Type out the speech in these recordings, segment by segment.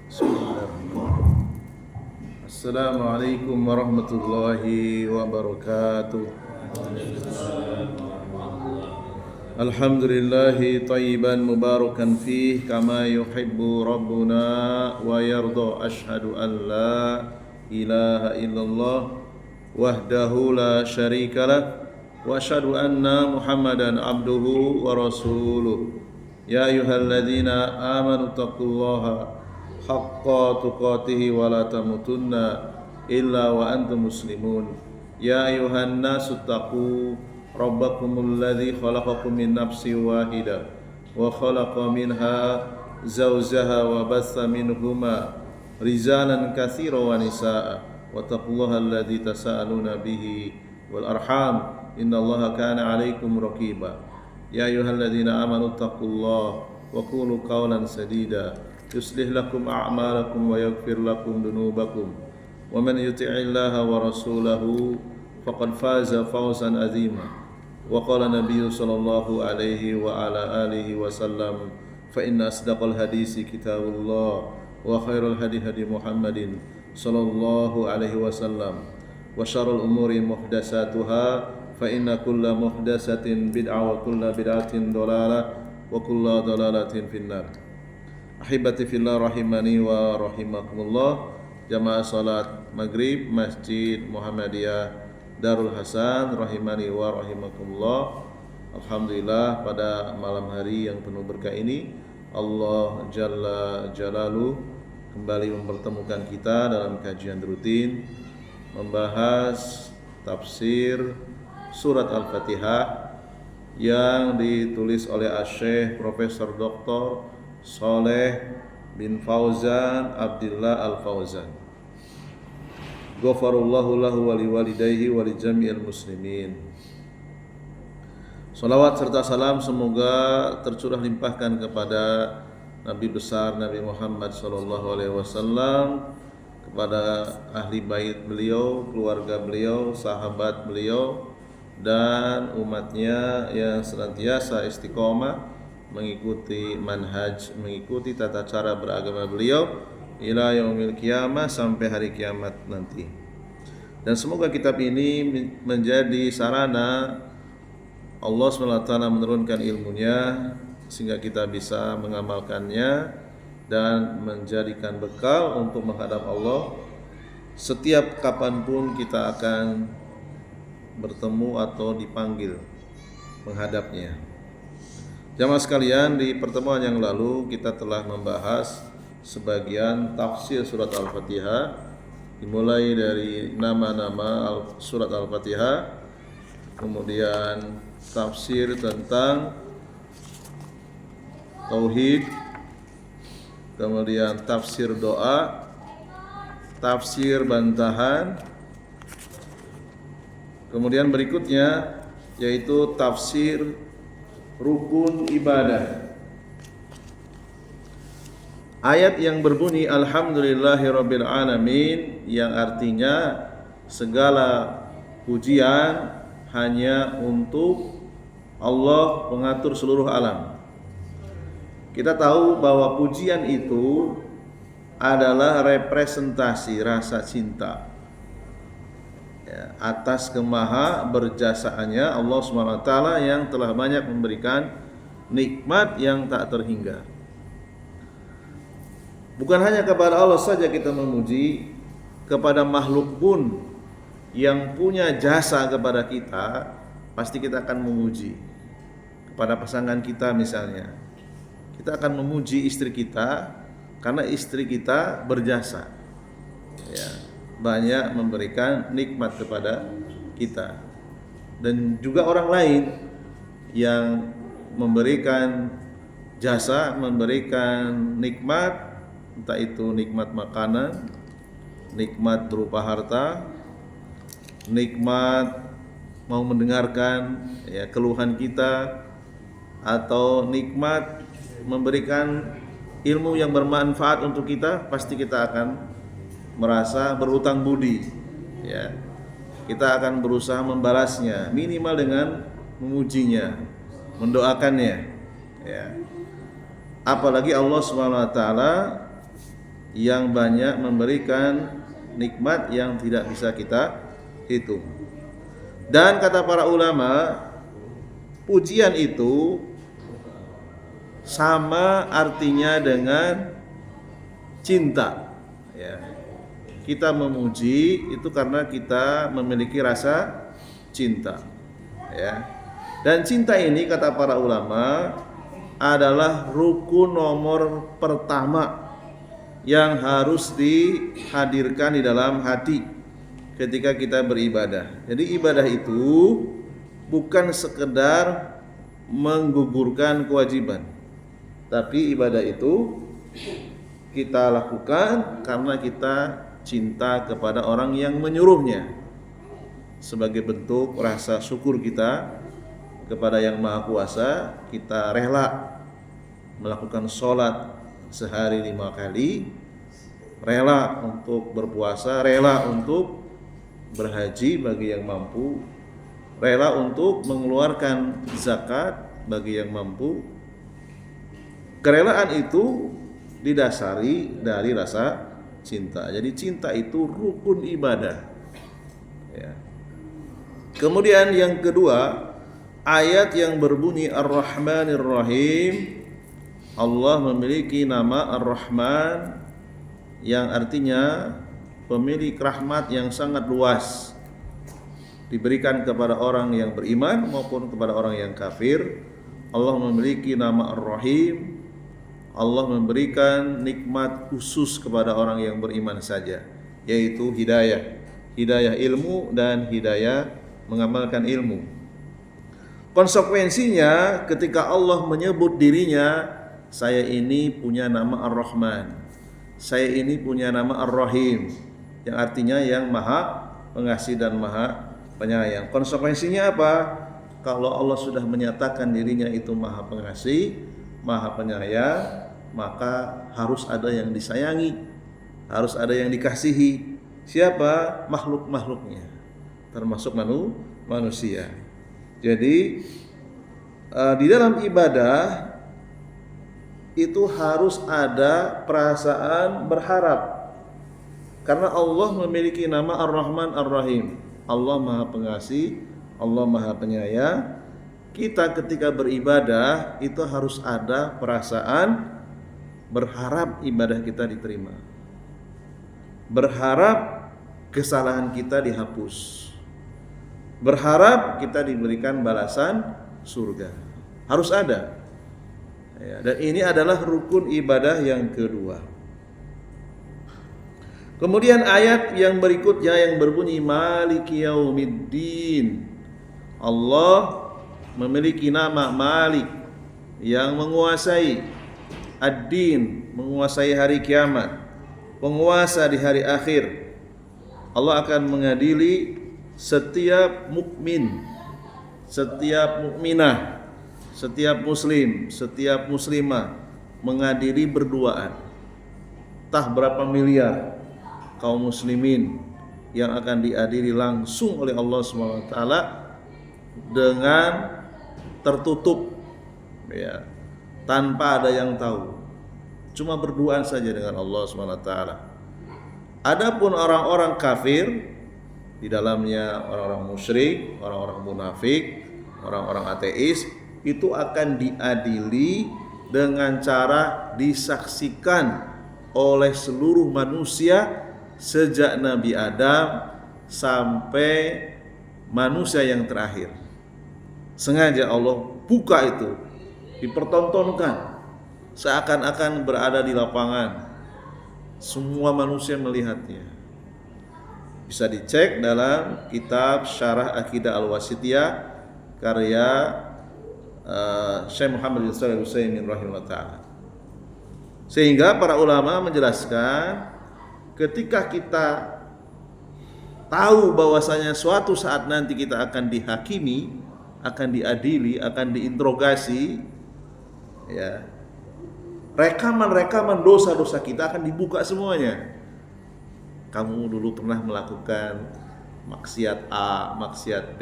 Bismillahirrahmanirrahim. Assalamualaikum warahmatullahi wabarakatuh. Alhamdulillahi tayyiban mubarakan fih kama yuhibbu rabbuna wa yarda. Ashhadu an la ilaha illallah wahdahu la syarikalah wa ashhadu anna Muhammadan abduhu wa rasuluh. Ya ayyuhalladzina amanu taqullaha haqqa tuqatihi wa la tamutunna illa wa antum muslimun. Ya ayuhan nasu taqu rabbakumul ladzi khalaqakum min nafsin wahidah wa khalaqa minha zawjaha wa batha minhuma rijalan katsiran wa nisaa wa taqullaha alladzi tasaaluna bihi wal arham innallaha kana 'alaikum raqiba. Ya ayyuhalladzina amanu taqullaha wa qulu qawlan sadida yuslih lakum a'malakum wa yaghfir lakum dunubakum wa man yuti'illaha wa rasulahu faqad faza fawzan 'azima. Wa qala nabiyyu sallallahu alaihi wa ala alihi wa sallam fa inna asdaqal hadisi kitabullah wa khairul hadi hadi Muhammadin sallallahu alaihi wasallam wa syarrul umuri muhdatsatuha fa inna kulla muhdatsatin bid'ah wa kulla bid'atin dhalalah wa kulla dhalalatin finnar. Ahibati fillah rahimani wa rahimakumullah. Jamaah salat maghrib Masjid Muhammadiyah Darul Hasan rahimani wa rahimakumullah. Alhamdulillah pada malam hari yang penuh berkah ini Allah Jalla Jalaluh kembali mempertemukan kita dalam kajian rutin membahas tafsir surat Al-Fatihah yang ditulis oleh Asy-Syaikh Profesor Dr. Shaleh bin Fauzan Abdillah Al-Fauzan. Ghafarallahu lahu wa liwalidayhi wa li jami'il muslimin. Salawat serta salam semoga tercurah limpahkan kepada Nabi besar Nabi Muhammad sallallahu alaihi wasallam, kepada ahli bait beliau, keluarga beliau, sahabat beliau dan umatnya yang senantiasa istiqomah mengikuti manhaj, mengikuti tata cara beragama beliau ila yaumil qiyamah, sampai hari kiamat nanti. Dan semoga kitab ini menjadi sarana Allah SWT menurunkan ilmunya sehingga kita bisa mengamalkannya dan menjadikan bekal untuk menghadap Allah setiap kapanpun kita akan bertemu atau dipanggil menghadapnya. Jamaah sekalian, di pertemuan yang lalu kita telah membahas sebagian tafsir surat Al-Fatihah, dimulai dari nama-nama surat Al-Fatihah, kemudian tafsir tentang tauhid, kemudian tafsir doa, tafsir bantahan, kemudian berikutnya yaitu tafsir rukun ibadah. Ayat yang berbunyi Alhamdulillahirabbil alamin, yang artinya segala pujian hanya untuk Allah pengatur seluruh alam. Kita tahu bahwa pujian itu adalah representasi rasa cinta atas kemaha berjasaannya Allah SWT yang telah banyak memberikan nikmat yang tak terhingga. Bukan hanya kepada Allah saja kita memuji, kepada makhluk pun yang punya jasa kepada kita pasti kita akan memuji. Kepada pasangan kita misalnya, kita akan memuji istri kita karena istri kita berjasa, banyak memberikan nikmat kepada kita. Dan juga orang lain yang memberikan jasa, memberikan nikmat, entah itu nikmat makanan, nikmat berupa harta, nikmat mau mendengarkan keluhan kita, atau nikmat memberikan ilmu yang bermanfaat untuk kita, pasti kita akan merasa berhutang budi. Kita akan berusaha membalasnya, minimal dengan memujinya, mendoakannya. Apalagi Allah SWT yang banyak memberikan nikmat yang tidak bisa kita hitung. Dan kata para ulama, pujian itu sama artinya dengan cinta. Ya. Kita memuji itu karena kita memiliki rasa cinta. Ya. Dan cinta ini kata para ulama adalah rukun nomor pertama yang harus dihadirkan di dalam hati ketika kita beribadah. Jadi ibadah itu bukan sekedar menggugurkan kewajiban, tapi ibadah itu kita lakukan karena kita cinta kepada orang yang menyuruhnya, sebagai bentuk rasa syukur kita kepada Yang Maha Kuasa. Kita rela melakukan sholat sehari 5 kali, rela untuk berpuasa, rela untuk berhaji bagi yang mampu, rela untuk mengeluarkan zakat bagi yang mampu. Kerelaan itu didasari dari rasa cinta. Jadi cinta itu rukun ibadah. Ya. Kemudian yang kedua, ayat yang berbunyi Ar-Rahmanir Rahim. Allah memiliki nama Ar-Rahman yang artinya pemilik rahmat yang sangat luas, diberikan kepada orang yang beriman maupun kepada orang yang kafir. Allah memiliki nama Ar-Rahim. Allah memberikan nikmat khusus kepada orang yang beriman saja, yaitu hidayah, hidayah ilmu dan hidayah mengamalkan ilmu. Konsekuensinya ketika Allah menyebut dirinya, saya ini punya nama Ar-Rahman, saya ini punya nama Ar-Rahim, yang artinya yang maha pengasih dan maha penyayang. Konsekuensinya apa? Kalau Allah sudah menyatakan dirinya itu maha pengasih, maha penyayang, maka harus ada yang disayangi, harus ada yang dikasihi. Siapa? Makhluk-makhluknya, termasuk manusia. Jadi di dalam ibadah itu harus ada perasaan berharap, karena Allah memiliki nama Ar-Rahman Ar-Rahim. Allah maha pengasih, Allah maha penyayang. Kita ketika beribadah itu harus ada perasaan berharap ibadah kita diterima, berharap kesalahan kita dihapus, berharap kita diberikan balasan surga. Harus ada. Ya, dan ini adalah rukun ibadah yang kedua. Kemudian ayat yang berikutnya yang berbunyi Maliki Yaumiddin. Allah memiliki nama Malik yang menguasai ad-din, menguasai hari kiamat, penguasa di hari akhir. Allah akan mengadili setiap mukmin, setiap mukminah, setiap muslim, setiap muslimah, mengadili berduaan. Entah berapa miliar kaum muslimin yang akan diadili langsung oleh Allah SWT dengan tertutup, ya, tanpa ada yang tahu, cuma berduaan saja dengan Allah SWT. Adapun orang-orang kafir, di dalamnya orang-orang musyrik, orang-orang munafik, orang-orang ateis, itu akan diadili dengan cara disaksikan oleh seluruh manusia sejak Nabi Adam sampai manusia yang terakhir. Sengaja Allah buka itu, dipertontonkan, seakan-akan berada di lapangan. Semua manusia melihatnya. Bisa dicek dalam kitab Syarah Aqidah Al-Wasithiyah karya Syekh Muhammad bin Shalih Al-Utsaimin rahimahullah ta'ala. Sehingga para ulama menjelaskan, ketika kita tahu bahwasanya suatu saat nanti kita akan dihakimi, akan diadili, akan diinterogasi, ya, rekaman-rekaman dosa-dosa kita akan dibuka semuanya. Kamu dulu pernah melakukan maksiat A, maksiat B,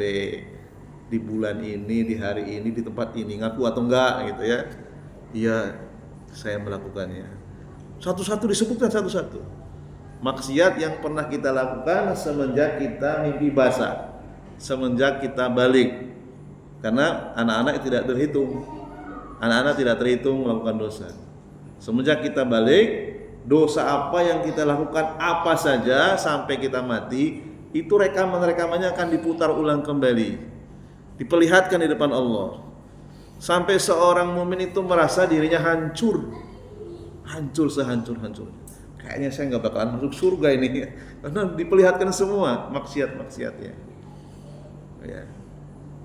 di bulan ini, di hari ini, di tempat ini, ngaku atau enggak gitu ya? Iya, saya melakukannya. Satu-satu disebutkan satu-satu. Maksiat yang pernah kita lakukan semenjak kita mimpi basah, semenjak kita balik. Karena anak-anak tidak terhitung. Anak-anak tidak terhitung melakukan dosa. Semenjak kita balik, dosa apa yang kita lakukan apa saja sampai kita mati, itu rekaman-rekamannya akan diputar ulang kembali, diperlihatkan di depan Allah. Sampai seorang mukmin itu merasa dirinya hancur sehancur-hancur. Kayaknya saya nggak bakalan masuk surga ini, karena diperlihatkan semua maksiat-maksiatnya. Ya.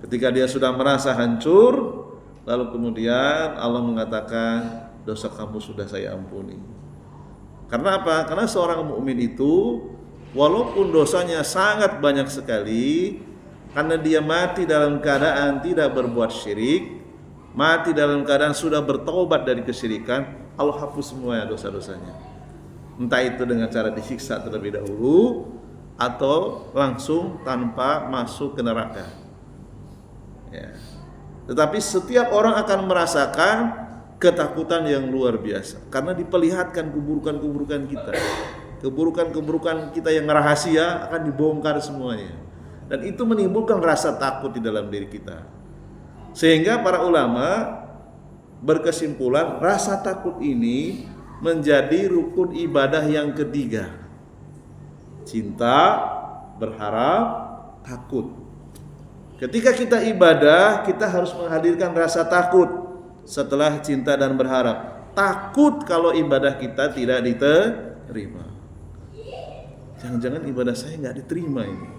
Ketika dia sudah merasa hancur, lalu kemudian Allah mengatakan, dosa kamu sudah saya ampuni. Karena apa? Karena seorang mukmin itu walaupun dosanya sangat banyak sekali, karena dia mati dalam keadaan tidak berbuat syirik, mati dalam keadaan sudah bertaubat dari kesyirikan, Allah hapus semuanya dosa-dosanya. Entah itu dengan cara disiksa terlebih dahulu atau langsung tanpa masuk ke neraka. Ya. Tetapi setiap orang akan merasakan ketakutan yang luar biasa karena diperlihatkan keburukan-keburukan kita. Keburukan-keburukan kita yang rahasia akan dibongkar semuanya. Dan itu menimbulkan rasa takut di dalam diri kita. Sehingga para ulama berkesimpulan rasa takut ini menjadi rukun ibadah yang ketiga. Cinta, berharap, takut. Ketika kita ibadah, kita harus menghadirkan rasa takut setelah cinta dan berharap. Takut kalau ibadah kita tidak diterima. Jangan-jangan ibadah saya nggak diterima ini.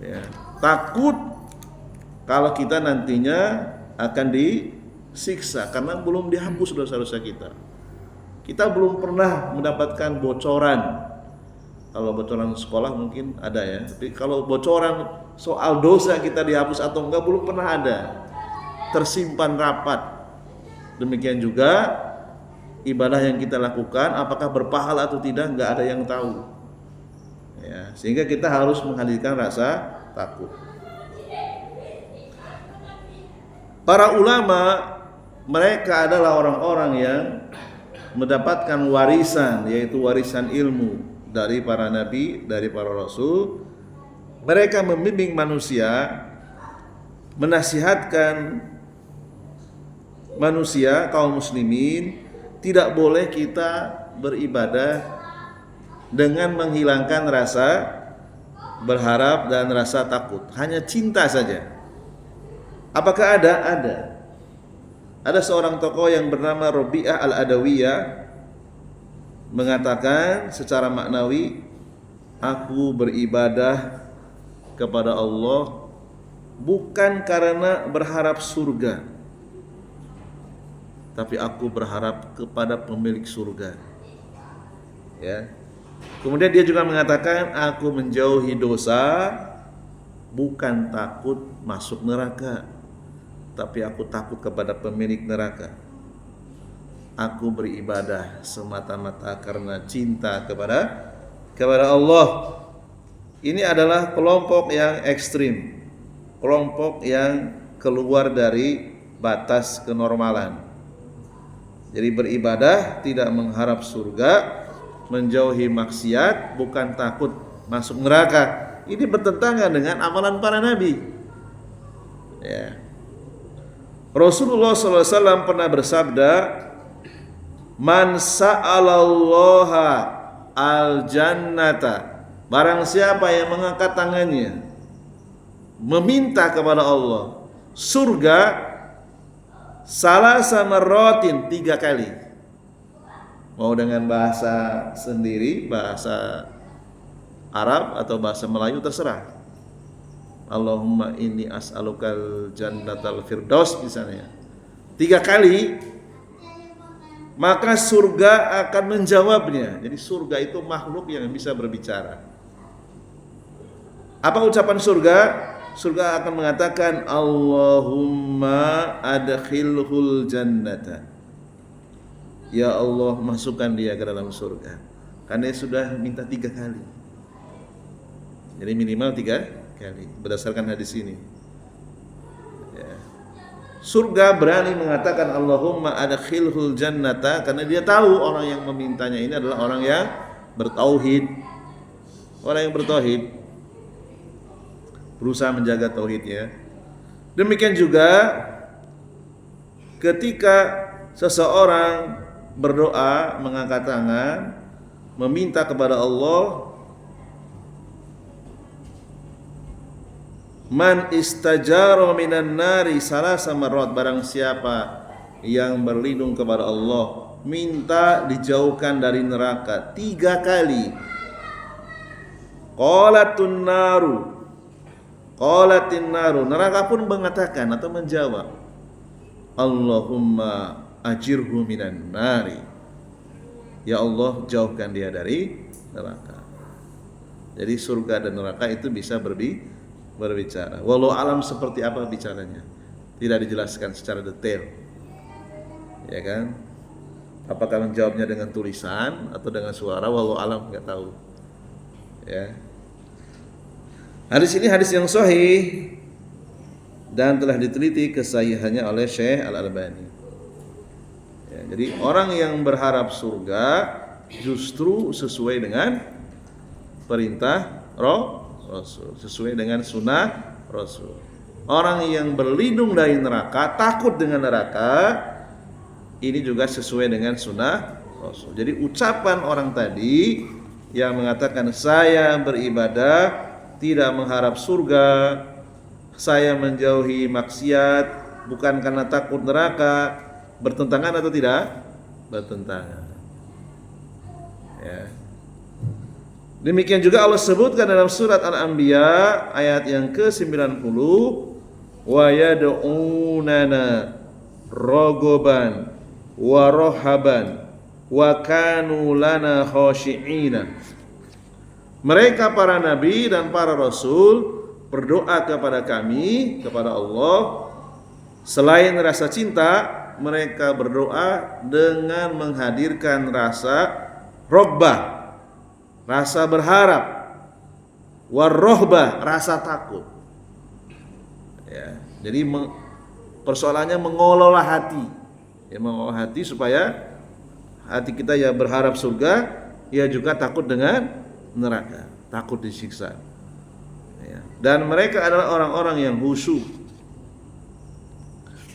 Ya. Takut kalau kita nantinya akan disiksa karena belum dihapus dosa-dosa kita. Kita belum pernah mendapatkan bocoran. Kalau bocoran sekolah mungkin ada ya. Tapi kalau bocoran soal dosa kita dihapus atau enggak belum pernah ada. Tersimpan rapat. Demikian juga ibadah yang kita lakukan apakah berpahala atau tidak enggak ada yang tahu. Ya, sehingga kita harus menghadirkan rasa takut. Para ulama mereka adalah orang-orang yang mendapatkan warisan, yaitu warisan ilmu dari para nabi, dari para rasul. Mereka membimbing manusia, menasihatkan manusia, kaum muslimin, tidak boleh kita beribadah dengan menghilangkan rasa berharap dan rasa takut, hanya cinta saja. Apakah ada? Ada. Ada seorang tokoh yang bernama Rabi'ah al-Adawiyah mengatakan secara maknawi, aku beribadah kepada Allah bukan karena berharap surga, tapi aku berharap kepada pemilik surga. Ya. Kemudian dia juga mengatakan, aku menjauhi dosa bukan takut masuk neraka, tapi aku takut kepada pemilik neraka. Aku beribadah semata-mata karena cinta kepada Allah. Ini adalah kelompok yang ekstrim, kelompok yang keluar dari batas kenormalan. Jadi beribadah tidak mengharap surga, menjauhi maksiat bukan takut masuk neraka. Ini bertentangan dengan amalan para nabi. Ya. Rasulullah SAW pernah bersabda, man sa'alallaha al-jannata, barang siapa yang mengangkat tangannya meminta kepada Allah surga, salasa marratin, 3 kali. Mau dengan bahasa sendiri, bahasa Arab atau bahasa Melayu terserah. Allahumma inni as'alukal jannatal firdaus misalnya. 3 kali, maka surga akan menjawabnya. Jadi surga itu makhluk yang bisa berbicara. Apa ucapan surga? Surga akan mengatakan, Allahumma adkhilhul jannata. Ya Allah, masukkan dia ke dalam surga. Karena dia sudah minta 3 kali. Jadi minimal 3 kali berdasarkan hadis ini. Ya. surga berani mengatakan Allahumma adkhilhul jannata, karena dia tahu orang yang memintanya ini adalah orang yang bertauhid. Orang yang bertauhid berusaha menjaga tauhidnya. Demikian juga ketika seseorang berdoa, mengangkat tangan, meminta kepada Allah, man istajaro minan nari salasa marrat, barang siapa yang berlindung kepada Allah, minta dijauhkan dari neraka 3 kali. Qalatin naru, neraka pun mengatakan atau menjawab, Allahumma ajirhu minan nari, ya Allah jauhkan dia dari neraka. Jadi surga dan neraka itu bisa berbicara. Walau alam seperti apa bicaranya tidak dijelaskan secara detail, ya kan? Apakah menjawabnya dengan tulisan atau dengan suara, walau alam nggak tahu, ya. Hadis ini hadis yang sahih dan telah diteliti kesahihannya oleh Syekh Al-Albani. Ya, jadi orang yang berharap surga justru sesuai dengan perintah Rasul, sesuai dengan sunnah Rasul. Orang yang berlindung dari neraka, takut dengan neraka, ini juga sesuai dengan sunnah Rasul. Jadi ucapan orang tadi yang mengatakan saya beribadah tidak mengharap surga, saya menjauhi maksiat bukan karena takut neraka, bertentangan atau tidak? Bertentangan. Ya. Demikian juga Allah sebutkan dalam surat Al-Anbiya ayat yang ke-90, wa yad'unana raghaban wa rahaban wa kanu lana khashi'ina. Mereka para nabi dan para rasul berdoa kepada kami, kepada Allah, selain rasa cinta, mereka berdoa dengan menghadirkan rasa rogbah, rasa berharap, warrohbah, rasa takut. Ya, jadi persoalannya mengelola hati, ya, mengelola hati supaya hati kita ya berharap surga, ya juga takut dengan neraka, takut disiksa. Ya. Dan mereka adalah orang-orang yang khusyuk.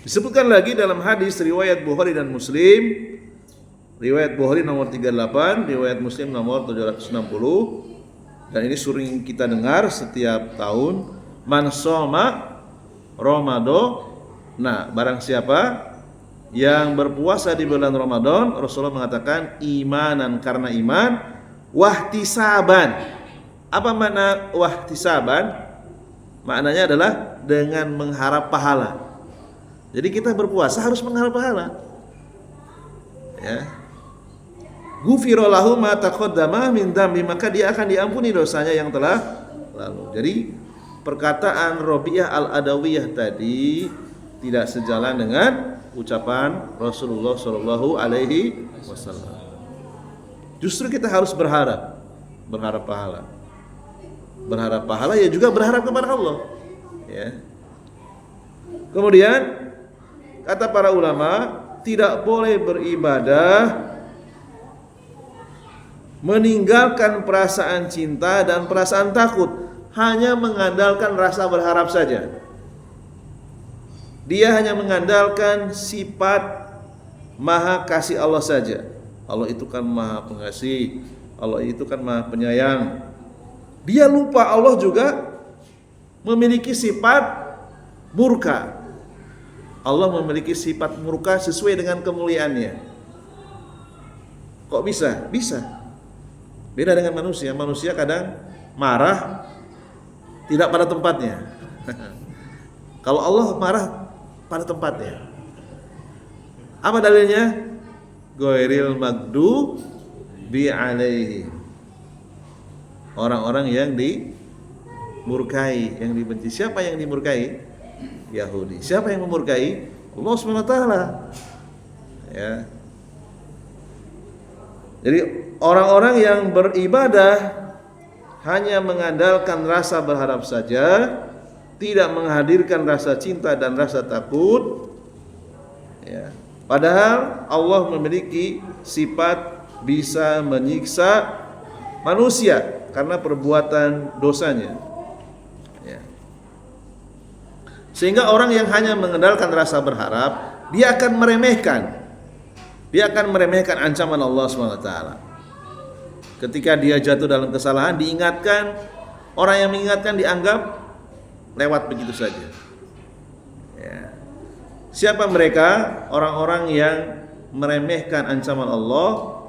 Disebutkan lagi dalam hadis riwayat Bukhari dan Muslim, riwayat Bukhari nomor 38, riwayat Muslim nomor 760, dan ini sering kita dengar setiap tahun, man shoma Ramadan. Nah, barang siapa yang berpuasa di bulan Ramadan, Rasulullah mengatakan imanan, karena iman, wahtisaban. Apa makna wahtisaban? Maknanya adalah dengan mengharap pahala. Jadi kita berpuasa harus mengharap pahala. Ya. Ghufira lahu ma taqaddama min dzambi, maka dia akan diampuni dosanya yang telah lalu. Jadi perkataan Rabi'ah Al-Adawiyah tadi tidak sejalan dengan ucapan Rasulullah sallallahu alaihi wasallam. Justru kita harus berharap pahala. Berharap pahala ya juga berharap kepada Allah. Ya. Kemudian kata para ulama, tidak boleh beribadah meninggalkan perasaan cinta dan perasaan takut, hanya mengandalkan rasa berharap saja. Dia hanya mengandalkan sifat maha kasih Allah saja. Allah itu kan maha pengasih, Allah itu kan maha penyayang. Dia lupa Allah juga memiliki sifat murka. Allah memiliki sifat murka sesuai dengan kemuliaannya. Kok bisa? Bisa. Beda dengan manusia. Manusia kadang marah tidak pada tempatnya. Kalau Allah marah pada tempatnya. Apa dalilnya? Ghairil maghdubi alaihim. Orang-orang yang dimurkai, yang dibenci. Siapa yang dimurkai? Yahudi. Siapa yang memurkai? Allah SWT. Ya. Jadi orang-orang yang beribadah hanya mengandalkan rasa berharap saja, tidak menghadirkan rasa cinta dan rasa takut, Ya. Padahal Allah memiliki sifat bisa menyiksa manusia karena perbuatan dosanya. Ya. Sehingga orang yang hanya mengandalkan rasa berharap, dia akan meremehkan ancaman Allah SWT. Ketika dia jatuh dalam kesalahan, diingatkan, orang yang mengingatkan dianggap lewat begitu saja. Ya. Siapa mereka? Orang-orang yang meremehkan ancaman Allah,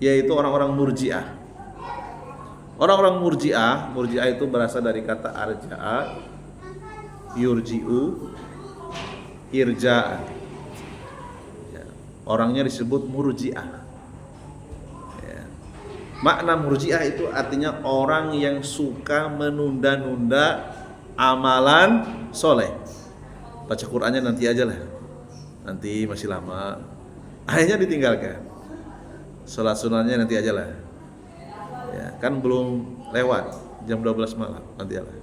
yaitu orang-orang Murji'ah. Orang-orang Murji'ah itu berasal dari kata arja'a, yurji'u, irja'a. Ya. Orangnya disebut Murji'ah. Ya. Makna Murji'ah itu artinya orang yang suka menunda-nunda amalan soleh. Baca Qur'annya nanti aja lah, nanti masih lama, akhirnya ditinggalkan. Sholat sunatnya nanti aja lah, ya, kan belum lewat jam 12 malam, nanti aja lah.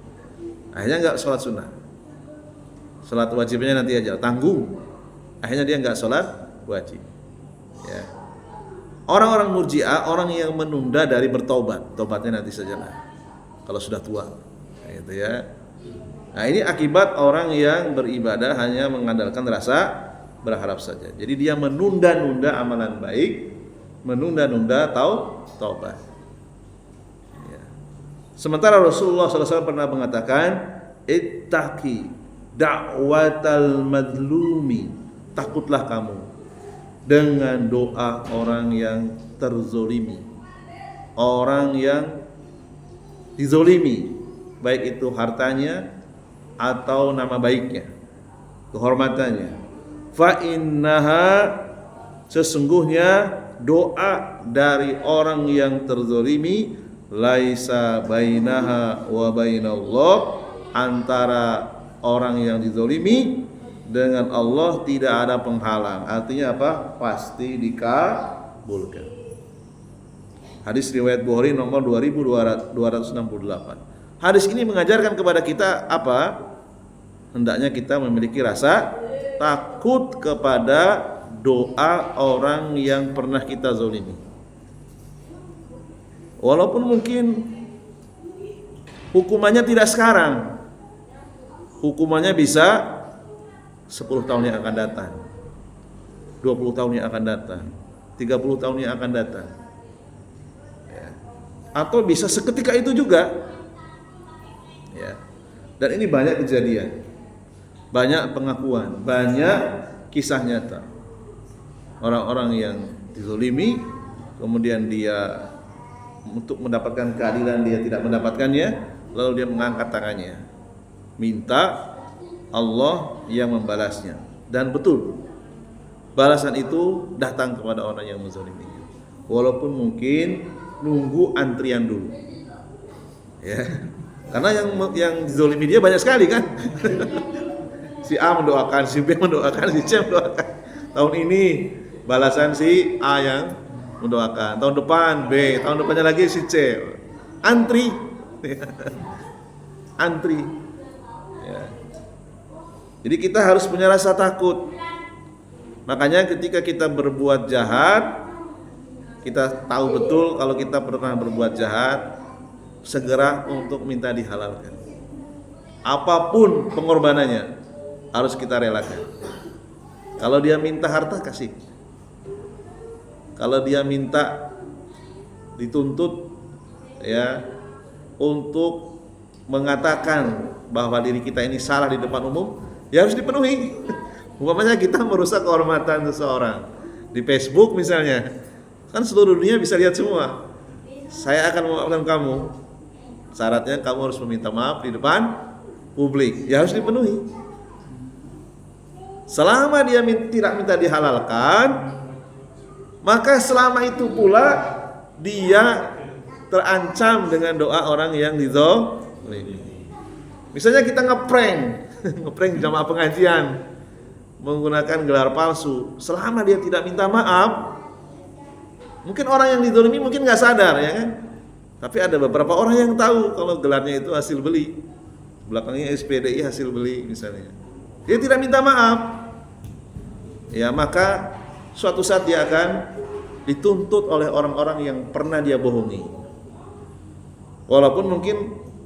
Akhirnya nggak sholat sunat. Sholat wajibnya nanti aja, tanggung. Akhirnya dia nggak sholat wajib. Ya. Orang-orang Murji'ah, orang yang menunda dari bertobat, tobatnya nanti sajalah kalau sudah tua, gitu ya. Nah, ini akibat orang yang beribadah hanya mengandalkan rasa berharap saja. Jadi dia menunda-nunda amalan baik, menunda-nunda taubat. Ya. Sementara Rasulullah SAW pernah mengatakan, ittaqi da'watal madlumi, takutlah kamu dengan doa orang yang terzolimi, orang yang dizolimi, baik itu hartanya atau nama baiknya, kehormatannya. Fa innaha, sesungguhnya doa dari orang yang terzolimi, laisa bainaha wa bainallah, antara orang yang dizolimi dengan Allah tidak ada penghalang. Artinya apa? Pasti dikabulkan. Hadis riwayat Bukhari nomor 2268. Hadis ini mengajarkan kepada kita apa? Hendaknya kita memiliki rasa takut kepada doa orang yang pernah kita zolimi. Walaupun mungkin hukumannya tidak sekarang, hukumannya bisa 10 tahun yang akan datang, 20 tahun yang akan datang, 30 tahun yang akan datang, ya. Atau bisa seketika itu juga, ya. Dan ini banyak kejadian, banyak pengakuan, banyak kisah nyata. Orang-orang yang dizolimi, kemudian dia untuk mendapatkan keadilan dia tidak mendapatkannya, lalu dia mengangkat tangannya, minta Allah yang membalasnya. Dan betul, balasan itu datang kepada orang yang menzolimi, walaupun mungkin nunggu antrian dulu, ya. Karena yang dizolimi dia banyak sekali kan. Si A mendoakan, si B mendoakan, si C mendoakan. Tahun ini balasan si A yang mendoakan, tahun depan B, tahun depannya lagi si C. Antri. Antri. Ya. Jadi kita harus punya rasa takut. Makanya ketika kita berbuat jahat, kita tahu betul kalau kita pernah berbuat jahat, segera untuk minta dihalalkan. Apapun pengorbanannya harus kita relakan. Kalau dia minta harta, kasih. Kalau dia minta dituntut, ya, untuk mengatakan bahwa diri kita ini salah di depan umum, ya harus dipenuhi. Umpamanya kita merusak kehormatan seseorang di Facebook misalnya, kan seluruh dunia bisa lihat semua. Saya akan memaafkan kamu. Syaratnya kamu harus meminta maaf di depan publik, ya harus dipenuhi. Selama dia tidak minta dihalalkan, maka selama itu pula dia terancam dengan doa orang yang dizolimi. Misalnya kita ngeprank jamaah pengajian menggunakan gelar palsu, selama dia tidak minta maaf, mungkin orang yang dizolimi mungkin nggak sadar, ya kan? Tapi ada beberapa orang yang tahu kalau gelarnya itu hasil beli, belakangnya SPDI hasil beli misalnya. Dia tidak minta maaf. ya maka suatu saat dia akan dituntut oleh orang-orang yang pernah dia bohongi. Walaupun mungkin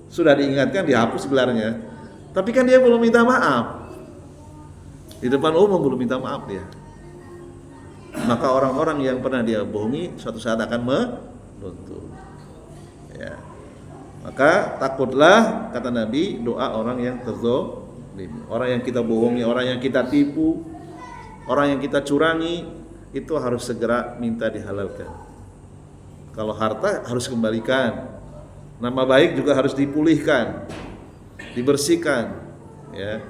sudah diingatkan, dihapus gelarnya, tapi kan dia belum minta maaf. Di depan umum belum minta maaf dia. Maka orang-orang yang pernah dia bohongi suatu saat akan menuntut. Ya. Maka takutlah, kata Nabi, doa orang yang terzalim. Orang yang kita bohongi, orang yang kita tipu, orang yang kita curangi, itu harus segera minta dihalalkan. Kalau harta harus kembalikan. Nama baik juga harus dipulihkan, dibersihkan, ya.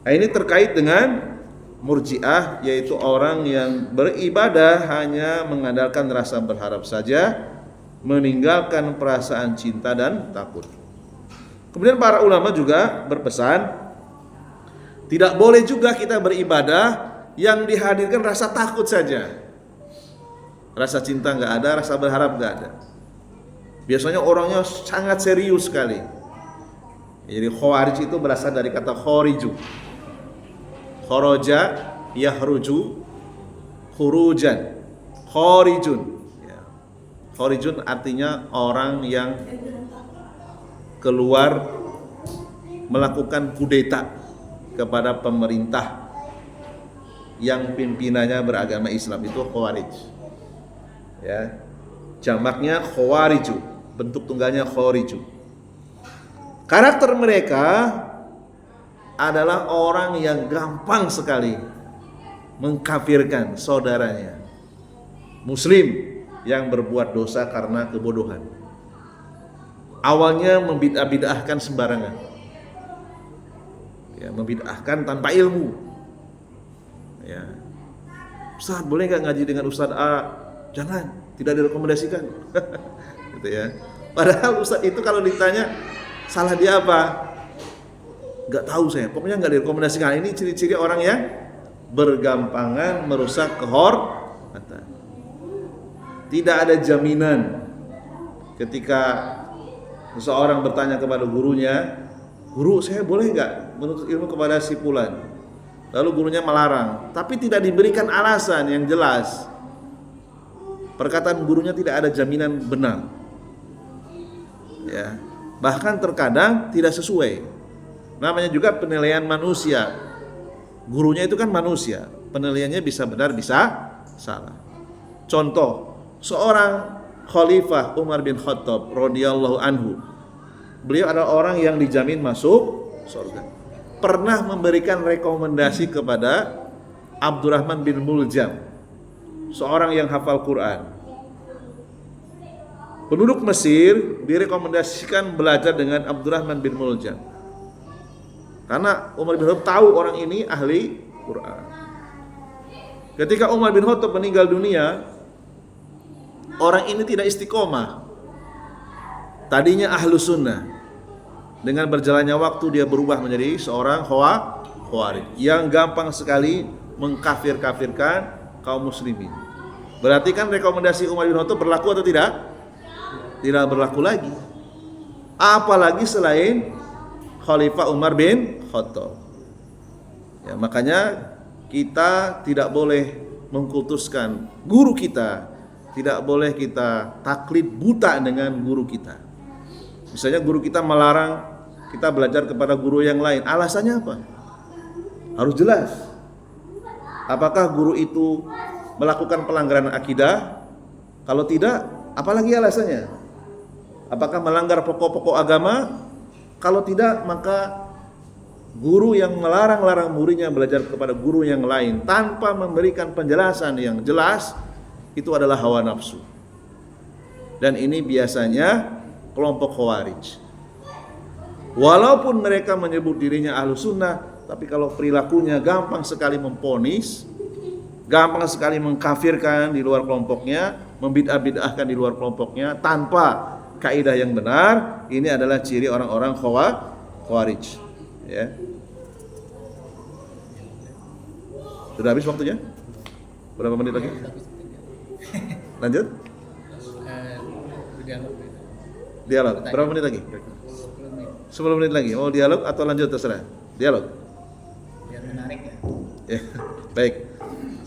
Nah, ini terkait dengan Murji'ah, yaitu orang yang beribadah hanya mengandalkan rasa berharap saja, meninggalkan perasaan cinta dan takut. Kemudian para ulama juga berpesan, tidak boleh juga kita beribadah yang dihadirkan rasa takut saja. Rasa cinta nggak ada, rasa berharap nggak ada. Biasanya orangnya sangat serius sekali. Jadi khawarij itu berasal dari kata khoriju. Kharaja yahruju khurujan. Khorijun. Ya. Khorijun artinya orang yang keluar melakukan kudeta kepada pemerintah yang pimpinannya beragama Islam, itu khawarij. Ya. Jamaknya khawariju. Bentuk tunggalnya khoriju. Karakter mereka adalah orang yang gampang sekali mengkafirkan saudaranya Muslim yang berbuat dosa karena kebodohan. Awalnya membid'ah-bid'ahkan sembarangan, ya, membid'ahkan tanpa ilmu. Ya. Ustaz, boleh nggak ngaji dengan Ustaz A? Jangan, tidak direkomendasikan. Gitu ya. Padahal Ustaz itu kalau ditanya salah dia apa? Gak tahu saya. Pokoknya gak direkomendasikan. Ini ciri-ciri orang yang bergampangan merusak kehormatan. Tidak ada jaminan ketika seseorang bertanya kepada gurunya, guru saya boleh gak menuntut ilmu kepada si fulan? Lalu gurunya melarang, tapi tidak diberikan alasan yang jelas. Perkataan gurunya tidak ada jaminan benar. Ya, bahkan terkadang tidak sesuai. Namanya juga penilaian manusia. Gurunya itu kan manusia, penilaiannya bisa benar bisa salah. Contoh, seorang Khalifah Umar bin Khattab radhiyallahu anhu, beliau adalah orang yang dijamin masuk surga. Pernah memberikan rekomendasi kepada Abdurrahman bin Muljam, seorang yang hafal Quran. Penduduk Mesir direkomendasikan belajar dengan Abdurrahman bin Muljam, karena Umar bin Khattab tahu orang ini ahli Quran. Ketika Umar bin Khattab meninggal dunia, orang ini tidak istiqomah. Tadinya ahlu sunnah. Dengan berjalannya waktu dia berubah menjadi seorang khawarij yang gampang sekali mengkafir-kafirkan kaum muslimin. Berarti kan rekomendasi Umar bin Khattab berlaku atau tidak? Tidak berlaku lagi. Apalagi selain Khalifah Umar bin Khattab. Ya, makanya kita tidak boleh mengkultuskan guru kita, tidak boleh kita taklid buta dengan guru kita. Misalnya guru kita melarang kita belajar kepada guru yang lain, alasannya apa? Harus jelas. Apakah guru itu melakukan pelanggaran akidah? Kalau tidak, apalagi alasannya? Apakah melanggar pokok-pokok agama? Kalau tidak, maka guru yang melarang-larang muridnya belajar kepada guru yang lain tanpa memberikan penjelasan yang jelas, itu adalah hawa nafsu. Dan ini biasanya kelompok khawarij. Walaupun mereka menyebut dirinya ahlu sunnah, tapi kalau perilakunya gampang sekali memponis, gampang sekali mengkafirkan di luar kelompoknya, membid'ah-bid'ahkan di luar kelompoknya tanpa kaidah yang benar. Ini adalah ciri orang-orang khawarij. Ya. Sudah habis waktunya? Berapa menit lagi? Lanjut? Dialog. Berapa menit lagi? 10 menit lagi. Mau dialog atau lanjut terserah? Dialog. Biar menarik ya. Ya. Baik.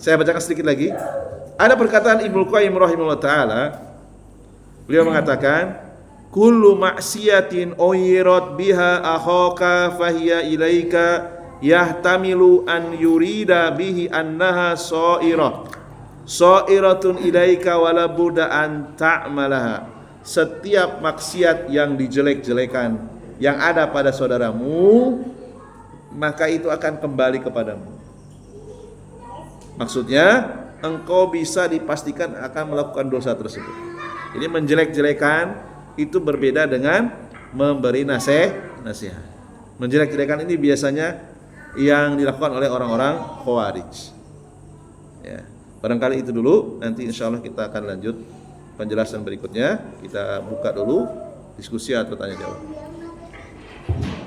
Saya bacakan sedikit lagi. Ada perkataan Ibnu Qayyim rahimahullah taala. Beliau mengatakan, kullu ma'siyatin uyrat biha akhaka fahiya ilaika yahtamilu an yurida bihi annaha sa'iratun ilaika wala budda an ta'malaha. Setiap maksiat yang dijelek-jelekan yang ada pada saudaramu, maka itu akan kembali kepadamu. Maksudnya, engkau bisa dipastikan akan melakukan dosa tersebut. Jadi menjelek-jelekan itu berbeda dengan memberi nasihat. Menjelek-jelekan ini biasanya yang dilakukan oleh orang-orang Khawarij. Ya, barangkali itu dulu. Nanti insya Allah kita akan lanjut penjelasan berikutnya. Kita buka dulu diskusi atau tanya jawab.